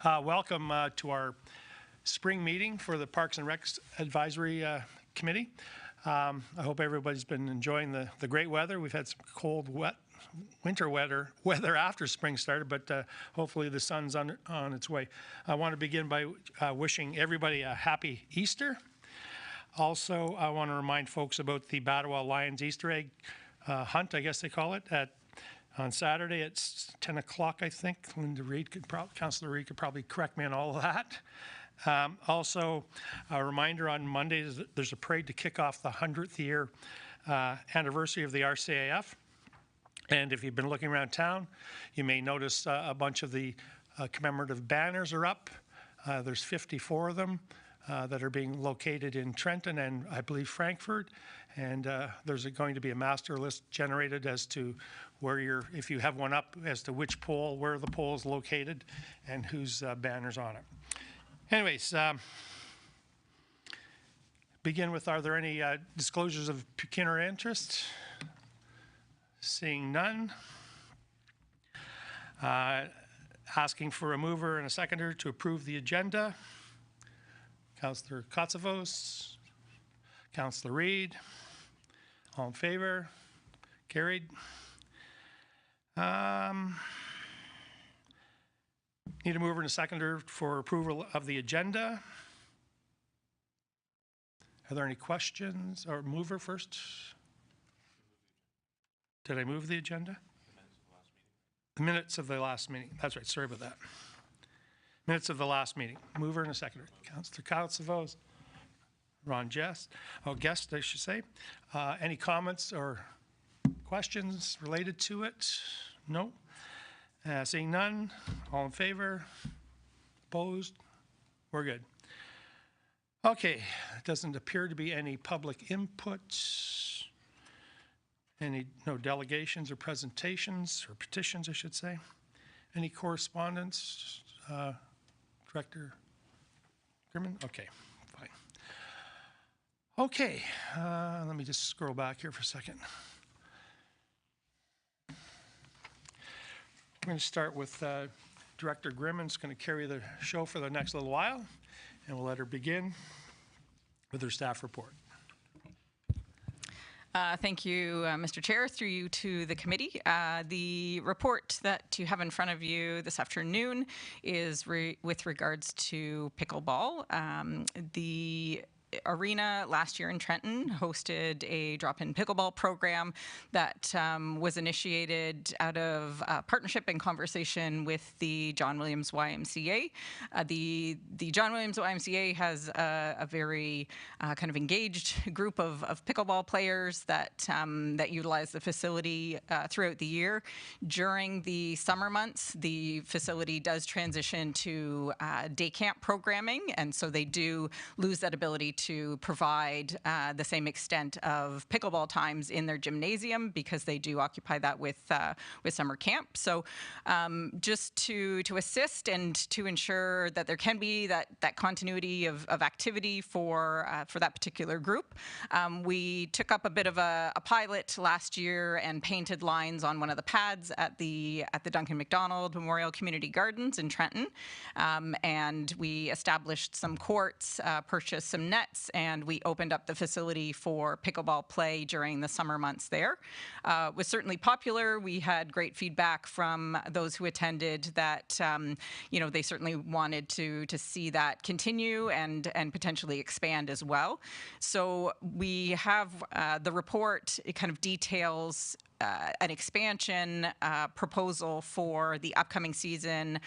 Welcome to our spring meeting for the Parks and Recs Advisory Committee. I hope everybody's been enjoying the great weather. We've had some cold, wet winter weather after spring started, but hopefully the sun's on its way. I want to begin by wishing everybody a happy Easter. Also, I want to remind folks about the Battawa Lions Easter egg hunt, I guess they call it, on Saturday at 10 o'clock, I think. Councillor Reid could probably correct me on all of that. Also, a reminder on Monday, there's a parade to kick off the 100th year anniversary of the RCAF. And if you've been looking around town, you may notice a bunch of the commemorative banners are up. There's 54 of them that are being located in Trenton and I believe Frankfurt. And there's going to be a master list generated as to where if you have one up, as to which pole, where the pole is located, and whose banner's on it. Anyways, begin with, are there any disclosures of pecuniary interest? Seeing none. Asking for a mover and a seconder to approve the agenda. Councillor Kotsavos, Councillor Reid, all in favor? Carried. Need a mover and a seconder for approval of the agenda. Are there any questions? Or mover first? Did I move the agenda? The minutes of the last meeting. That's right, sorry about that. Minutes of the last meeting. Mover and a seconder. Councillor Kotsavos, Ron Guest, I should say. Any comments or questions related to it? No. Seeing none, all in favor? Opposed? We're good. Okay, it doesn't appear to be any public input. No delegations or presentations, or petitions, I should say. Any correspondence? Director Grimman? Okay, fine. Okay, let me just scroll back here for a second. We're going to start with Director Grimman's going to carry the show for the next little while, and we'll let her begin with her staff report. Thank you, Mr. Chair, through you to the committee. The report that you have in front of you this afternoon is with regards to pickleball. The arena last year in Trenton hosted a drop-in pickleball program that was initiated out of partnership and conversation with the John Williams YMCA. The John Williams YMCA has a very kind of engaged group of pickleball players that utilize the facility throughout the year. During the summer months, the facility does transition to day camp programming, and so they do lose that ability to provide the same extent of pickleball times in their gymnasium because they do occupy that with summer camp. So just to assist and to ensure that there can be that continuity of activity for that particular group, we took up a bit of a pilot last year and painted lines on one of the pads at the Duncan MacDonald Memorial Community Gardens in Trenton, and we established some courts, purchased some nets, and we opened up the facility for pickleball play during the summer months there. It was certainly popular. We had great feedback from those who attended that they certainly wanted to see that continue and potentially expand as well. So we have the report. It kind of details an expansion proposal for the upcoming season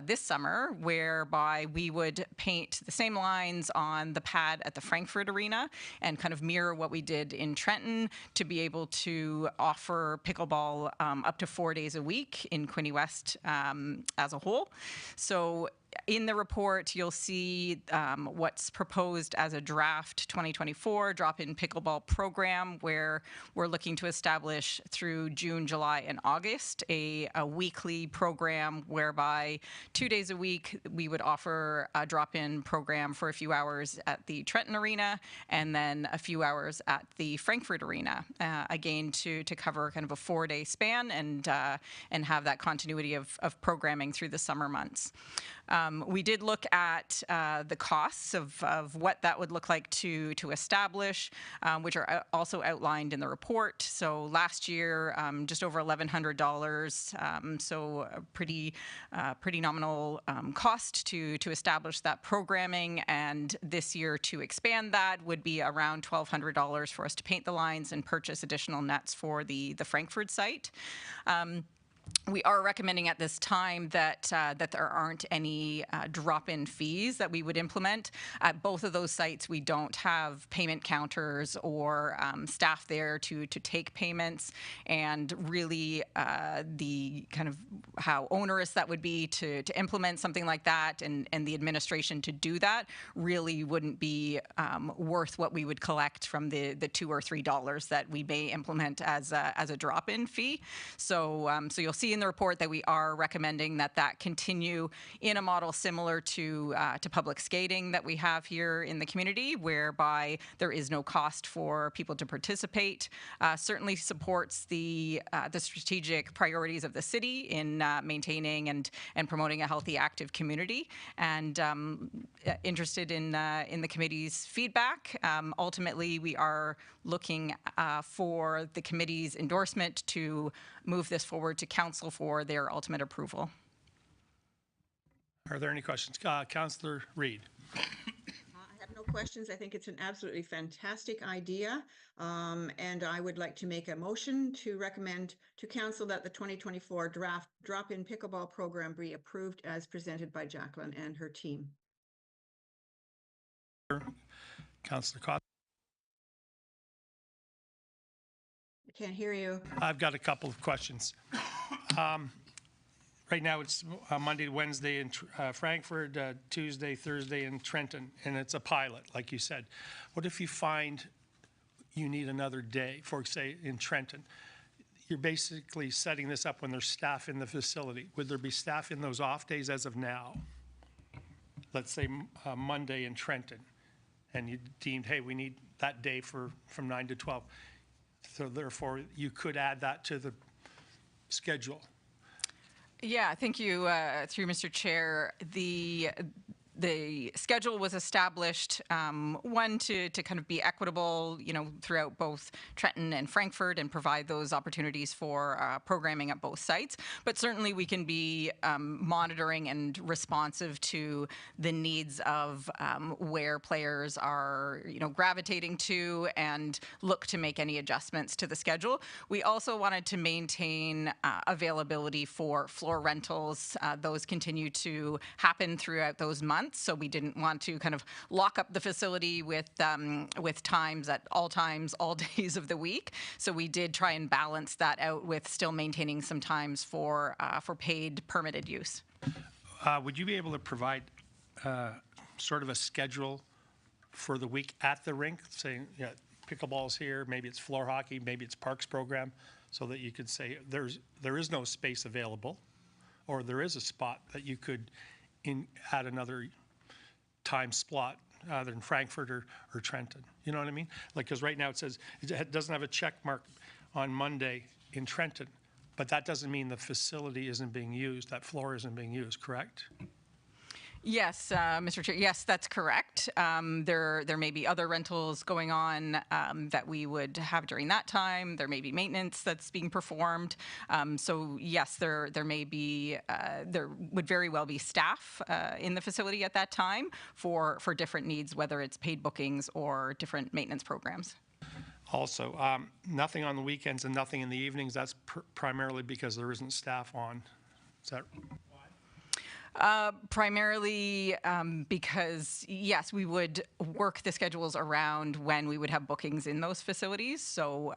this summer, whereby we would paint the same lines on the pad at the Frankfurt Arena and kind of mirror what we did in Trenton to be able to offer pickleball up to 4 days a week in Quinte West as a whole. So in the report, you'll see what's proposed as a draft 2024 drop-in pickleball program, where we're looking to establish through June, July, and August a weekly program whereby 2 days a week we would offer a drop-in program for a few hours at the Trenton Arena and then a few hours at the Frankfurt Arena, again to cover kind of a 4-day span and have that continuity of programming through the summer months. We did look at the costs of what that would look like to establish, which are also outlined in the report. So last year, just over $1,100, so a pretty nominal cost to establish that programming. And this year, to expand that, would be around $1,200 for us to paint the lines and purchase additional nets for the Frankfurt site. We are recommending at this time that there aren't any drop-in fees that we would implement. At both of those sites, we don't have payment counters or staff there to take payments, and really the kind of how onerous that would be to implement something like that, and the administration to do that really wouldn't be worth what we would collect from the $2 or $3 that we may implement as a drop-in fee. So you'll see in the report that we are recommending that continue in a model similar to public skating that we have here in the community, whereby there is no cost for people to participate. Certainly supports the strategic priorities of the city in maintaining and promoting a healthy, active community. And interested in the committee's feedback. Ultimately, we are looking for the committee's endorsement to move this forward to council for their ultimate approval. Are there any questions? Councillor Reid. I have no questions. I think it's an absolutely fantastic idea. And I would like to make a motion to recommend to council that the 2024 draft drop-in pickleball program be approved as presented by Jacqueline and her team. Councillor Costa. I can't hear you. I've got a couple of questions. Right now it's Monday, Wednesday in Frankfurt, Tuesday, Thursday in Trenton, and it's a pilot, like you said. What if you find you need another day, for say in Trenton? You're basically setting this up when there's staff in the facility. Would there be staff in those off days as of now? Let's say Monday in Trenton, and you deemed, hey, we need that day from 9 to 12. So therefore, you could add that to the schedule. Yeah, thank you, through Mr. Chair. The schedule was established, one, to kind of be equitable, throughout both Trenton and Frankfurt and provide those opportunities for programming at both sites. But certainly we can be monitoring and responsive to the needs of where players are, gravitating to, and look to make any adjustments to the schedule. We also wanted to maintain availability for floor rentals. Those continue to happen throughout those months. So we didn't want to kind of lock up the facility with times at all times, all days of the week. So we did try and balance that out with still maintaining some times for paid permitted use. Would you be able to provide sort of a schedule for the week at the rink, saying, yeah, pickleball's here, maybe it's floor hockey, maybe it's parks program, so that you could say there is no space available, or there is a spot that you could add another time slot, either in Frankfurt or Trenton. You know what I mean? Like, because right now it says it doesn't have a check mark on Monday in Trenton, but that doesn't mean the facility isn't being used, that floor isn't being used, correct? Yes, Mr. Chair, yes, that's correct. There may be other rentals going on that we would have during that time. There may be maintenance that's being performed. So yes, there may be, there would very well be staff in the facility at that time for different needs, whether it's paid bookings or different maintenance programs. Also, nothing on the weekends and nothing in the evenings. That's primarily because there isn't staff on. Is that primarily because, yes, we would work the schedules around when we would have bookings in those facilities. So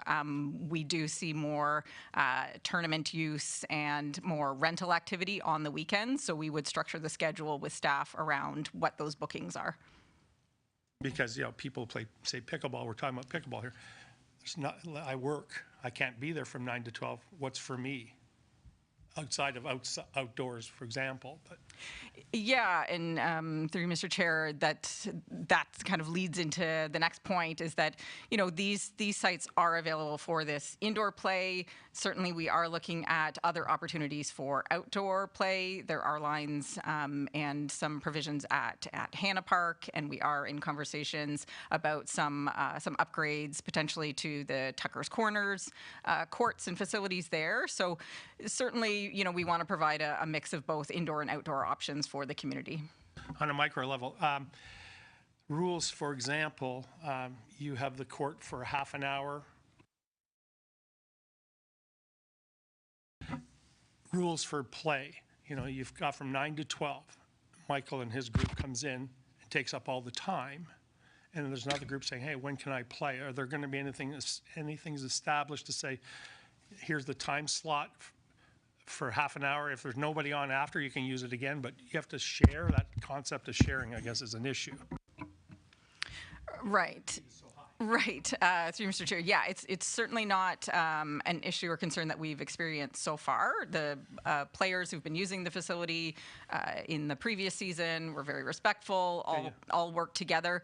we do see more tournament use and more rental activity on the weekends. So we would structure the schedule with staff around what those bookings are. Because, people play, say, pickleball. We're talking about pickleball here. I work. I can't be there from 9 to 12. What's for me? Outside of outdoors, for example. But Yeah, and through Mr. Chair, that kind of leads into the next point is that, you know, these sites are available for this indoor play. Certainly, we are looking at other opportunities for outdoor play. There are lines and some provisions at Hannah Park, and we are in conversations about some upgrades potentially to the Tucker's Corners courts and facilities there. So certainly, you know, we want to provide a mix of both indoor and outdoor options for the community. On a micro level, rules, for example, you have the court for half an hour. Rules for play, you know, you've got from 9 to 12. Michael and his group comes in and takes up all the time. And then there's another group saying, hey, when can I play? Are there going to be anything's established to say, here's the time slot for half an hour? If there's nobody on after, you can use it again, but you have to share. That concept of sharing, I guess, is an issue. Right. Right, through Mr. Chair. Yeah, it's certainly not an issue or concern that we've experienced so far. The players who've been using the facility in the previous season were very respectful, all work together.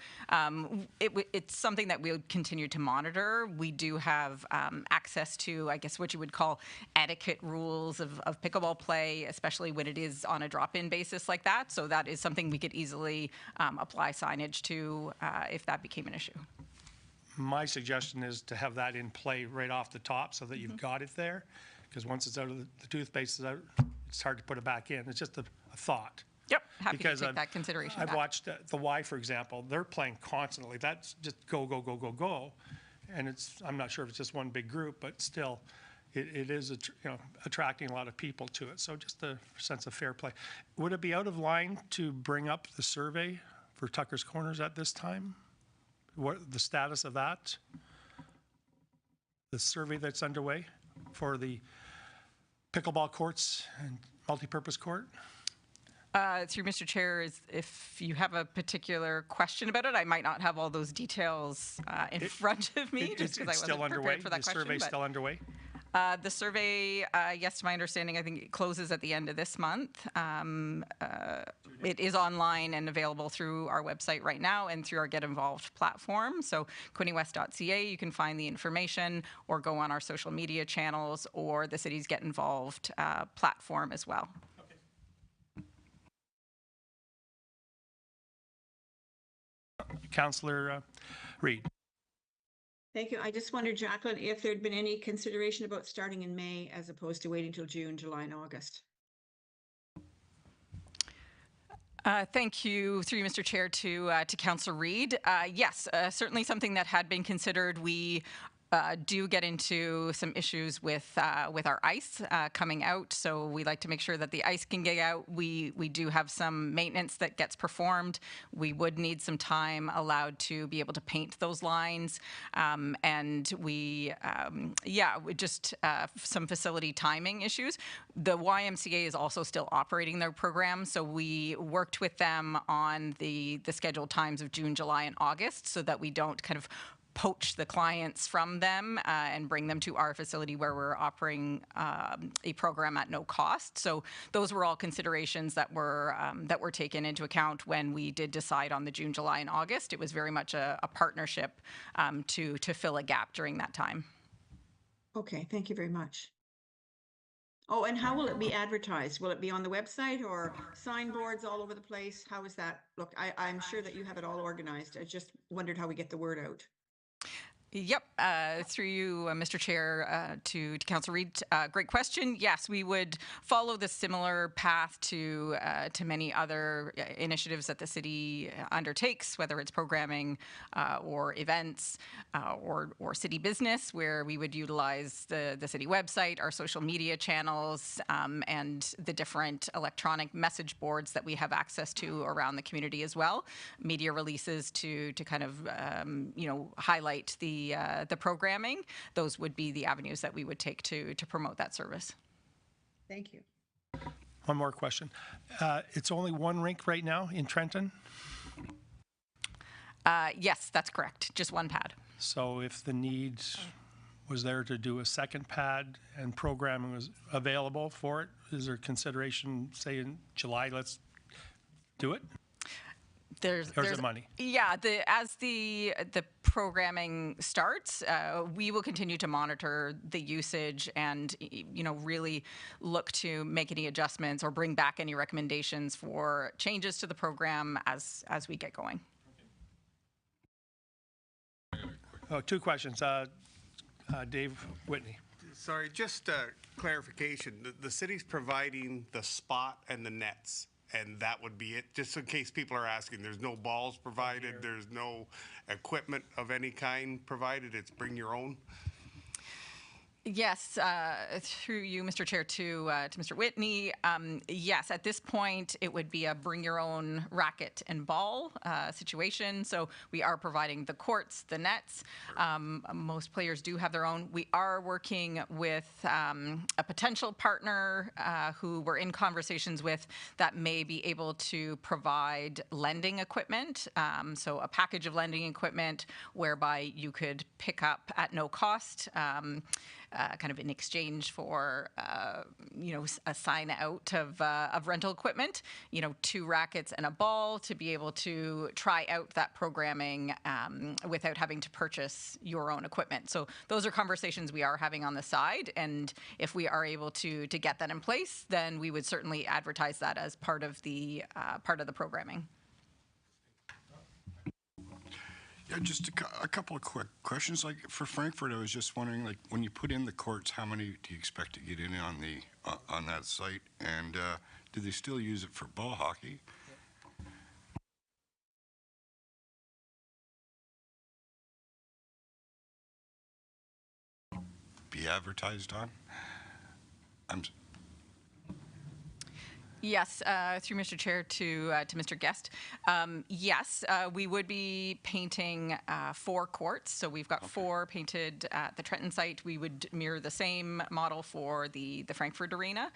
It's something that we'll continue to monitor. We do have access to, I guess, what you would call etiquette rules of pickleball play, especially when it is on a drop-in basis like that. So that is something we could easily apply signage to if that became an issue. My suggestion is to have that in play right off the top so that you've got it there, because once it's out of the toothpaste is out, it's hard to put it back in. It's just a thought. Yep, happy to take that consideration. I've watched the Y, for example. They're playing constantly. That's just go, go, go, go, go. And I'm not sure if it's just one big group, but still, it is attracting a lot of people to it. So just a sense of fair play. Would it be out of line to bring up the survey for Tucker's Corners at this time? What the status of that? The survey that's underway for the pickleball courts and multipurpose court? Through Mr. Chair, if you have a particular question about it, I might not have all those details in front of me, just because I wasn't prepared for that question. The survey's still underway? The survey, yes, to my understanding, I think it closes at the end of this month. It is online and available through our website right now and through our Get Involved platform. So quintewest.ca, you can find the information, or go on our social media channels or the city's Get Involved platform as well. Okay. Councillor Reid. Thank you. I just wondered, Jacqueline, if there'd been any consideration about starting in May as opposed to waiting till June, July, and August. Thank you, through you, Mr. Chair, to Councillor Reid. Yes, certainly something that had been considered. We do get into some issues with our ice coming out, so we like to make sure that the ice can get out. We do have some maintenance that gets performed. We would need some time allowed to be able to paint those lines, and just some facility timing issues. The YMCA is also still operating their program, so we worked with them on the scheduled times of June, July, and August, so that we don't kind of poach the clients from them and bring them to our facility where we're offering a program at no cost. So those were all considerations that were taken into account when we did decide on the June, July, and August. It was very much a partnership to fill a gap during that time. Okay, thank you very much. Oh, and how will it be advertised? Will it be on the website or signboards all over the place? How is that? Look, I'm sure that you have it all organized. I just wondered how we get the word out. Yep, through you, Mr. Chair, to Councillor Reid. Great question. Yes, we would follow the similar path to many other initiatives that the city undertakes, whether it's programming or events or city business, where we would utilize the city website, our social media channels, and the different electronic message boards that we have access to around the community as well. Media releases to kind of highlight the programming. Those would be the avenues that we would take to promote that service. Thank you. One more question. It's only one rink right now in Trenton? Yes, that's correct. Just one pad. So if the need was there to do a second pad and programming was available for it, is there consideration, say in July, let's do it? There's the money? Yeah, as the programming starts, we will continue to monitor the usage and really look to make any adjustments or bring back any recommendations for changes to the program as we get going. Oh, two questions. Dave Whitney. Sorry, just clarification. The city's providing the spot and the nets, and that would be it? Just in case people are asking, there's no balls provided, there's no equipment of any kind provided, it's bring your own? Yes, through you, Mr. Chair, to Mr. Whitney. Yes, at this point, it would be a bring your own racket and ball situation. So we are providing the courts, the nets. Most players do have their own. We are working with a potential partner who we're in conversations with that may be able to provide lending equipment. So a package of lending equipment whereby you could pick up at no cost. Kind of in exchange for, a sign out of rental equipment, 2 rackets and a ball to be able to try out that programming without having to purchase your own equipment. So those are conversations we are having on the side. And if we are able to get that in place, then we would certainly advertise that as part of the programming. Yeah, just a couple of quick questions. Like for Frankfurt, I was just wondering, like when you put in the courts, how many do you expect to get in on the on that site, and do they still use it for ball hockey? Be advertised on? Yes, through Mr. Chair to Mr. Guest. Yes, we would be painting 4 courts. So we've got 4 painted at the Trenton site. We would mirror the same model for the Frankfurt Arena.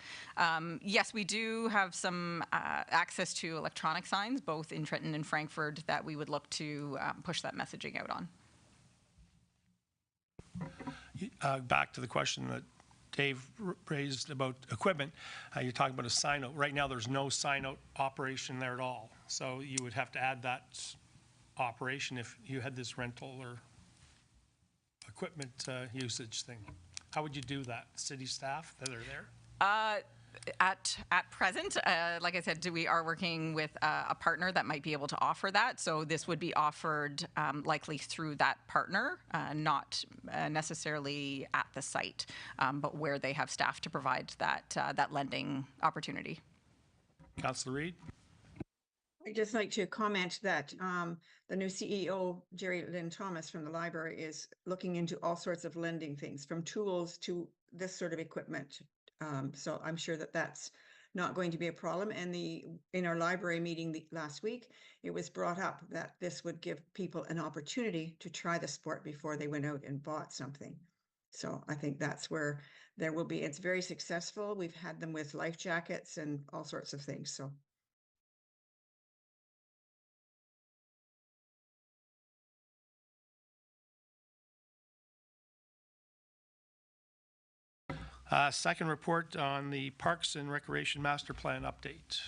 Yes, we do have some access to electronic signs, both in Trenton and Frankfurt, that we would look to push that messaging out on. Back to the question that Dave raised about equipment. You're talking about a sign out. Right now, there's no sign out operation there at all. So you would have to add that operation if you had this rental or equipment usage thing. How would you do that? City staff that are there? At present, like I said, we are working with a partner that might be able to offer that. So this would be offered likely through that partner, not necessarily at the site, but where they have staff to provide that lending opportunity. Councillor Reid? I'd just like to comment that the new CEO, Jerry Lynn Thomas from the library, is looking into all sorts of lending things, from tools to this sort of equipment. So I'm sure that that's not going to be a problem. And in our library meeting last week, it was brought up that this would give people an opportunity to try the sport before they went out and bought something. So I think that's where there will be, it's very successful. We've had them with life jackets and all sorts of things. So. Second report on the Parks and Recreation Master Plan update.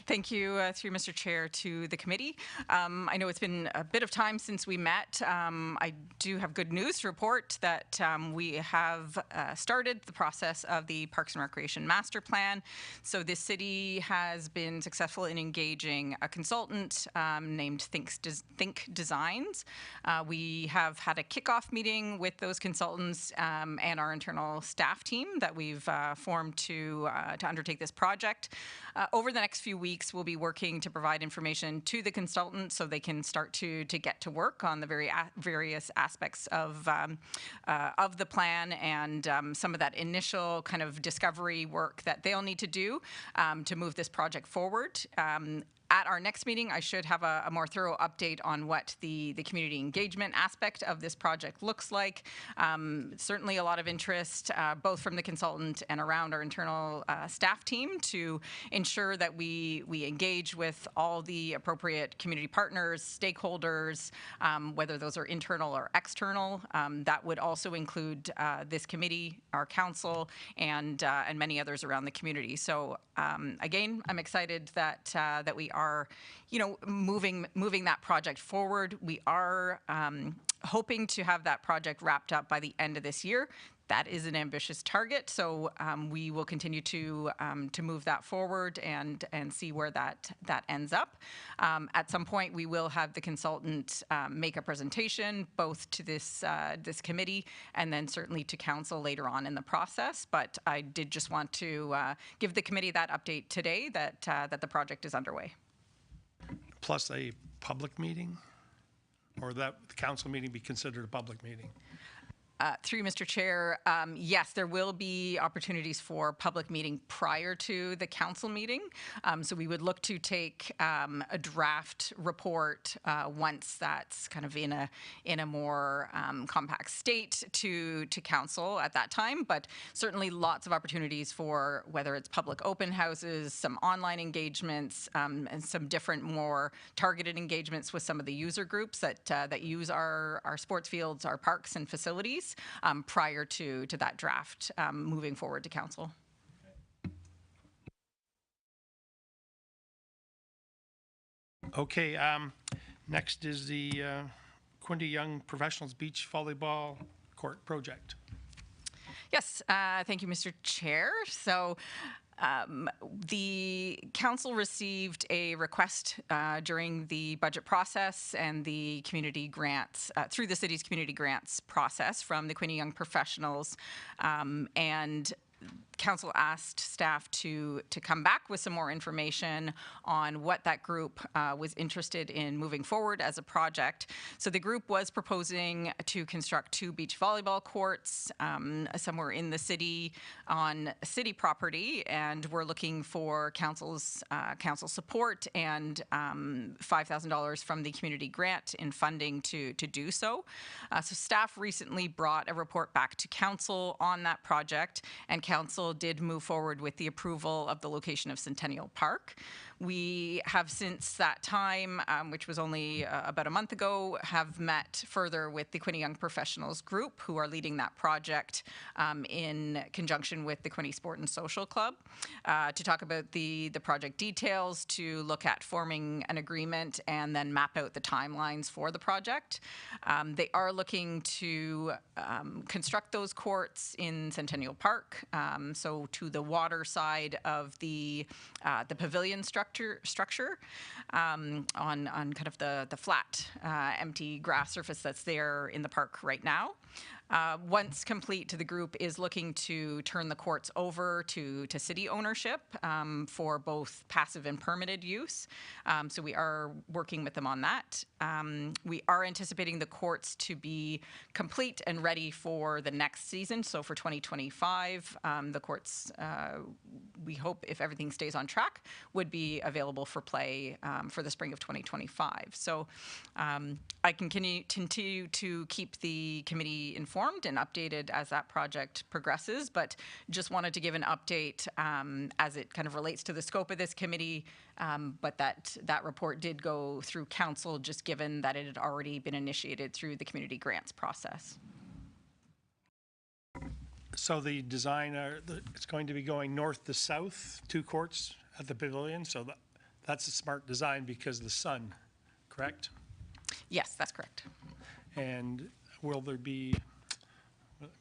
Thank you, through Mr. Chair, to the committee. I know it's been a bit of time since we met. I do have good news to report that we have started the process of the Parks and Recreation Master Plan. So this city has been successful in engaging a consultant named Think Designs. We have had a kickoff meeting with those consultants and our internal staff team that we've formed to undertake this project. Over the next few weeks, we'll be working to provide information to the consultants so they can start to get to work on the various aspects of the plan and some of that initial kind of discovery work that they'll need to do to move this project forward. At our next meeting, I should have a more thorough update on what the community engagement aspect of this project looks like. Certainly a lot of interest, both from the consultant and around our internal staff team, to ensure that we engage with all the appropriate community partners, stakeholders, whether those are internal or external. That would also include this committee, our council, and many others around the community. So again, I'm excited that we are, moving that project forward. We are hoping to have that project wrapped up by the end of this year. That is an ambitious target, so we will continue to move that forward and see where that ends up. At some point, we will have the consultant make a presentation both to this committee and then certainly to council later on in the process. But I did just want to give the committee that update today that the project is underway. Plus a public meeting, or that the council meeting be considered a public meeting? Through Mr. Chair, yes, there will be opportunities for public meeting prior to the council meeting. So we would look to take a draft report once that's kind of in a more compact state to council at that time. But certainly lots of opportunities for whether it's public open houses, some online engagements, and some different more targeted engagements with some of the user groups that use our sports fields, our parks and facilities. Prior to that draft moving forward to council. Okay, next is the Quinte Young Professionals Beach Volleyball Court Project. Yes, thank you, Mr. Chair. So the council received a request during the budget process and the community grants, through the city's community grants process from the Quinte Young Professionals, and council asked staff to come back with some more information on what that group was interested in moving forward as a project. So the group was proposing to construct 2 beach volleyball courts somewhere in the city on city property, and we're looking for council support and $5,000 from the community grant in funding to do so. So staff recently brought a report back to council on that project, and council did move forward with the approval of the location of Centennial Park. We have since that time, which was only about a month ago, have met further with the Quinte Young Professionals group, who are leading that project in conjunction with the Quinte Sport and Social Club, to talk about the project details, to look at forming an agreement and then map out the timelines for the project. They are looking to construct those courts in Centennial Park, so to the water side of the pavilion structure on kind of the flat, empty grass surface that's there in the park right now. Once complete, the group is looking to turn the courts over to city ownership for both passive and permitted use. So we are working with them on that. We are anticipating the courts to be complete and ready for the next season. So for 2025, the courts, we hope, if everything stays on track, would be available for play for the spring of 2025. So I can continue to keep the committee informed and updated as that project progresses, but just wanted to give an update as it kind of relates to the scope of this committee, but that report did go through council, just given that it had already been initiated through the community grants process. So the design, it's going to be going north to south, 2 courts at the pavilion, so that's a smart design because of the sun, correct? Yes, that's correct. And will there be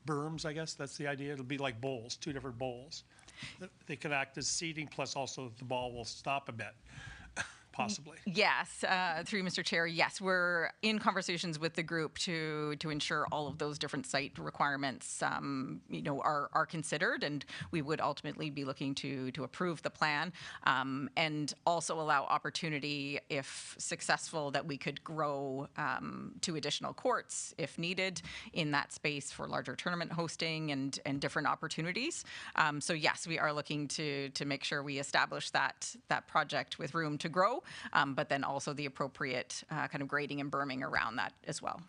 berms, I guess that's the idea? It'll be like bowls, 2 different bowls. They can act as seating, plus also the ball will stop a bit, possibly. Yes, through Mr. Chair, yes, we're in conversations with the group to ensure all of those different site requirements, are considered, and we would ultimately be looking to approve the plan, and also allow opportunity, if successful, that we could grow 2 additional courts if needed in that space for larger tournament hosting and different opportunities. So yes, we are looking to make sure we establish that project with room to grow. go, but then also the appropriate kind of grading and berming around that as well.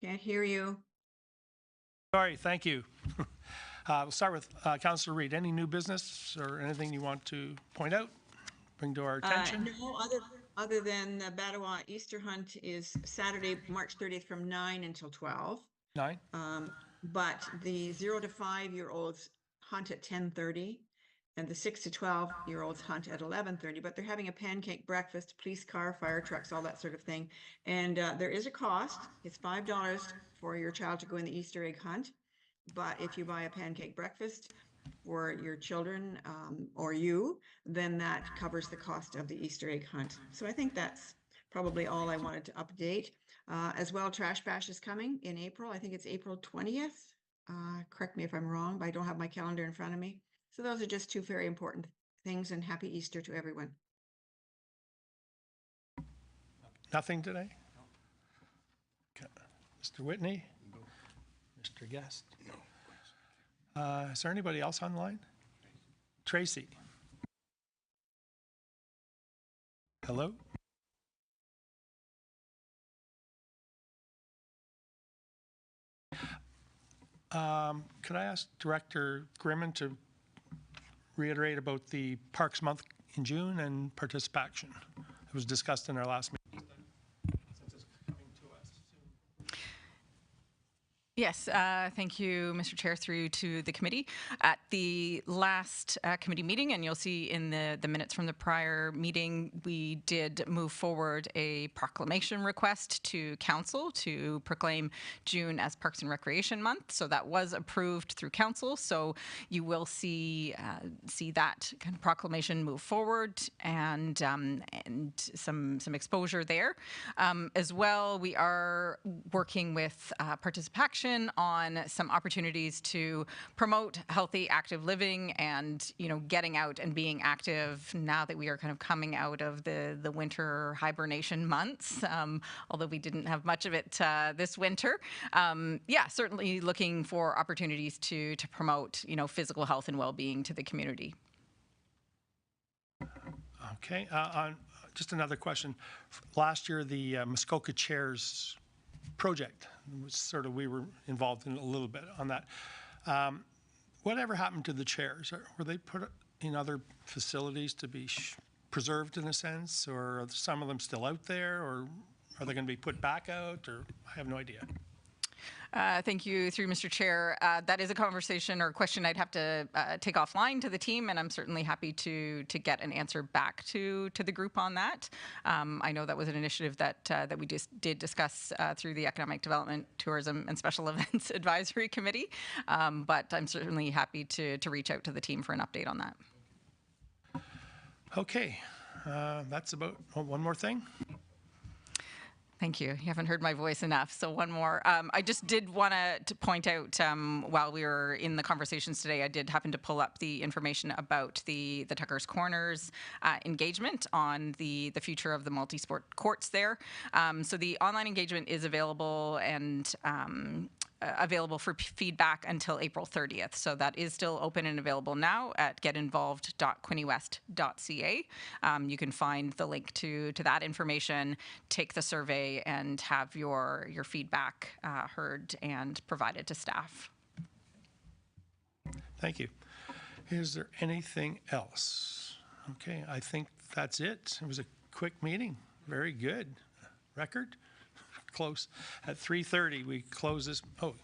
Can't hear you. Sorry, thank you. We'll start with Councillor Reid. Any new business or anything you want to point out, bring to our attention? No, other than the Badawa Easter hunt is Saturday, March 30th from 9 until 12. 9? But the 0 to 5-year-olds hunt at 10:30 and the 6 to 12-year-olds hunt at 11:30, but they're having a pancake breakfast, police car, fire trucks, all that sort of thing. And there is a cost. It's $5 for your child to go in the Easter egg hunt. But if you buy a pancake breakfast for your children or you, then that covers the cost of the Easter egg hunt. So I think that's probably all I wanted to update. As well, Trash Bash is coming in April. I think it's April 20th. Correct me if I'm wrong, but I don't have my calendar in front of me. So those are just two very important things, and happy Easter to everyone. Nothing today? Okay. Mr. Whitney? Mr. Guest? No. Is there anybody else online? Tracy? Hello? Could I ask Director Grimman to reiterate about the Parks Month in June and participation? It was discussed in our last meeting. Yes, thank you, Mr. Chair, through to the committee. At the last committee meeting, and you'll see in the minutes from the prior meeting, we did move forward a proclamation request to council to proclaim June as Parks and Recreation Month. So that was approved through council. So you will see that kind of proclamation move forward and some exposure there. As well, we are working with participation on some opportunities to promote healthy, active living and, getting out and being active now that we are kind of coming out of the winter hibernation months, although we didn't have much of it this winter. Certainly looking for opportunities to promote, physical health and well-being to the community. Okay. Just another question. Last year, the Muskoka Chairs project was we were involved in a little bit on that. Whatever happened to the chairs? Were they put in other facilities to be preserved in a sense, or are some of them still out there, or are they going to be put back out, or I have no idea. Thank you, through Mr. Chair. That is a conversation or question I'd have to take offline to the team, and I'm certainly happy to get an answer back to the group on that. I know that was an initiative that we just did discuss through the Economic Development, Tourism, and Special Events Advisory Committee, but I'm certainly happy to reach out to the team for an update on that. Okay, that's about one more thing. Thank you. You haven't heard my voice enough. So one more. I just did want to point out, while we were in the conversations today, I did happen to pull up the information about the Tucker's Corners engagement on the future of the multi-sport courts there. So the online engagement is available and available for feedback until April 30th. So that is still open and available now at getinvolved.quintewest.ca. You can find the link to that information, take the survey, and have your feedback heard and provided to staff. Thank you. Is there anything else? Okay, I think that's it. It was a quick meeting. Very good. Record? Close. At 3:30, we close this. Oh,